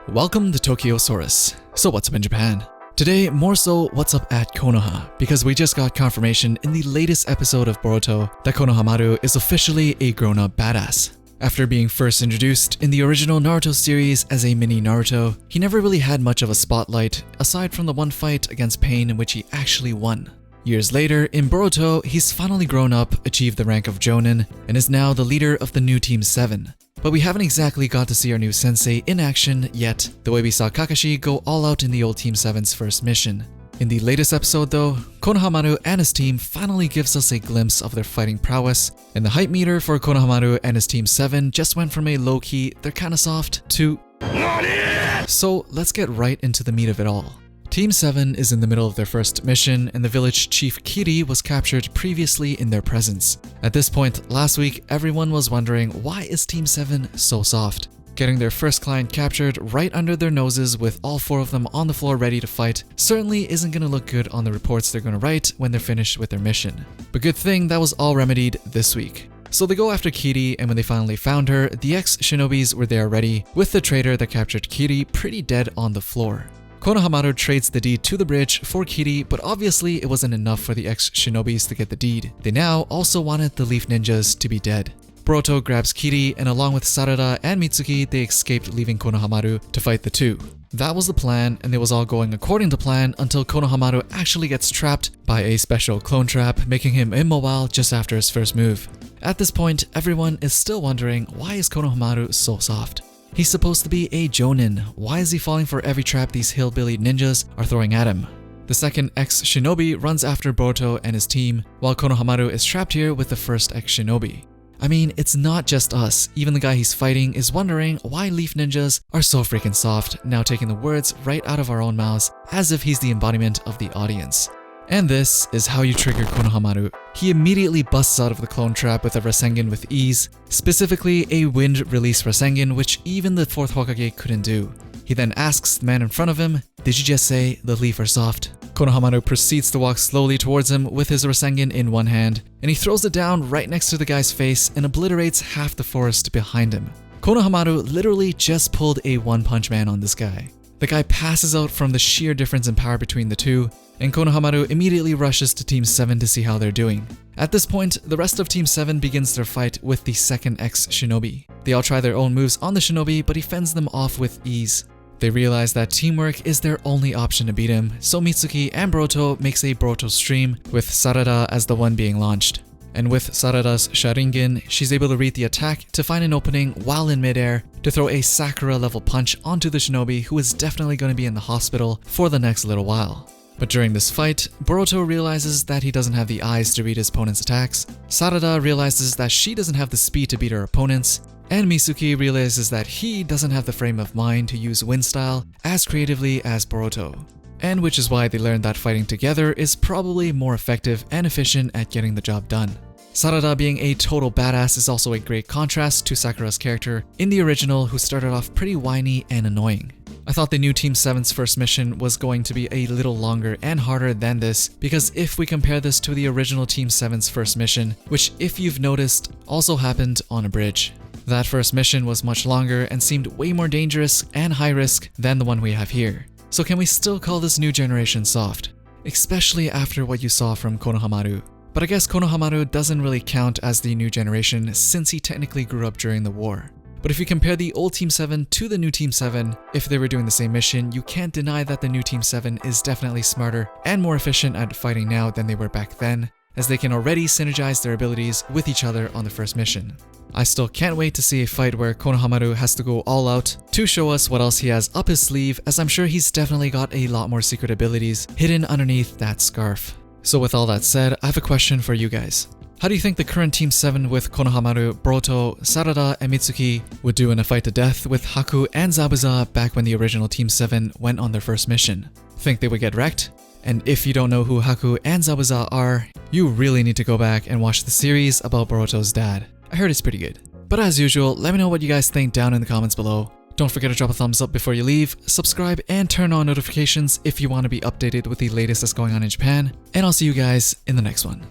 Welcome to Tokyosaurus. So what's up in Japan? Today, more so what's up at Konoha, because we just got confirmation in the latest episode of Boruto that Konohamaru is officially a grown-up badass. After being first introduced in the original Naruto series as a mini Naruto, he never really had much of a spotlight aside from the one fight against Pain in which he actually won. Years later, in Boruto, he's finally grown up, achieved the rank of Jonin, and is now the leader of the new Team 7. But we haven't exactly got to see our new sensei in action yet, the way we saw Kakashi go all out in the old Team 7's first mission. In the latest episode though, Konohamaru and his team finally gives us a glimpse of their fighting prowess, and the hype meter for Konohamaru and his Team 7 just went from a low-key, they're kinda soft, to NANI?! So let's get right into the meat of it all. Team 7 is in the middle of their first mission, and the village chief Kiri was captured previously in their presence. At this point, last week, everyone was wondering why is Team 7 so soft? Getting their first client captured right under their noses with all four of them on the floor ready to fight certainly isn't going to look good on the reports they're going to write when they're finished with their mission. But good thing that was all remedied this week. So they go after Kiri, and when they finally found her, the ex-shinobis were there ready, with the traitor that captured Kiri pretty dead on the floor. Konohamaru trades the deed to the bridge for Kiri, but obviously it wasn't enough for the ex-shinobis to get the deed. They now also wanted the Leaf Ninjas to be dead. Boruto grabs Kiri, and along with Sarada and Mitsuki, they escaped, leaving Konohamaru to fight the two. That was the plan, and it was all going according to plan until Konohamaru actually gets trapped by a special clone trap, making him immobile just after his first move. At this point, everyone is still wondering, why is Konohamaru so soft? He's supposed to be a Jonin. Why is he falling for every trap these hillbilly ninjas are throwing at him? The second ex-shinobi runs after Boruto and his team, while Konohamaru is trapped here with the first ex-shinobi. I mean, it's not just us. Even the guy he's fighting is wondering why Leaf Ninjas are so freaking soft, now taking the words right out of our own mouths as if he's the embodiment of the audience. And this is how you trigger Konohamaru. He immediately busts out of the clone trap with a Rasengan with ease, specifically a wind release Rasengan which even the 4th Hokage couldn't do. He then asks the man in front of him, "Did you just say the leaf are soft?" Konohamaru proceeds to walk slowly towards him with his Rasengan in one hand, and he throws it down right next to the guy's face and obliterates half the forest behind him. Konohamaru literally just pulled a one-punch man on this guy. The guy passes out from the sheer difference in power between the two, and Konohamaru immediately rushes to Team 7 to see how they're doing. At this point, the rest of Team 7 begins their fight with the second ex-shinobi. They all try their own moves on the shinobi, but he fends them off with ease. They realize that teamwork is their only option to beat him, so Mitsuki and Boruto makes a Boruto stream, with Sarada as the one being launched. And with Sarada's Sharingan, she's able to read the attack to find an opening while in midair to throw a Sakura level punch onto the shinobi who is definitely going to be in the hospital for the next little while. But during this fight, Boruto realizes that he doesn't have the eyes to read his opponent's attacks, Sarada realizes that she doesn't have the speed to beat her opponents, and Mitsuki realizes that he doesn't have the frame of mind to use wind style as creatively as Boruto. And which is why they learned that fighting together is probably more effective and efficient at getting the job done. Sarada being a total badass is also a great contrast to Sakura's character in the original, who started off pretty whiny and annoying. I thought the new Team 7's first mission was going to be a little longer and harder than this, because if we compare this to the original Team 7's first mission, which if you've noticed also happened on a bridge. That first mission was much longer and seemed way more dangerous and high risk than the one we have here. So can we still call this new generation soft? Especially after what you saw from Konohamaru. But I guess Konohamaru doesn't really count as the new generation since he technically grew up during the war. But if you compare the old Team 7 to the new Team 7, if they were doing the same mission, you can't deny that the new Team 7 is definitely smarter and more efficient at fighting now than they were back then, as they can already synergize their abilities with each other on the first mission. I still can't wait to see a fight where Konohamaru has to go all out to show us what else he has up his sleeve, as I'm sure he's definitely got a lot more secret abilities hidden underneath that scarf. So with all that said, I have a question for you guys. How do you think the current Team 7 with Konohamaru, Boruto, Sarada, and Mitsuki would do in a fight to death with Haku and Zabuza back when the original Team 7 went on their first mission? Think they would get wrecked? And if you don't know who Haku and Zabuza are, you really need to go back and watch the series about Boruto's dad. I heard it's pretty good. But as usual, let me know what you guys think down in the comments below. Don't forget to drop a thumbs up before you leave, subscribe, and turn on notifications if you want to be updated with the latest that's going on in Japan. And I'll see you guys in the next one.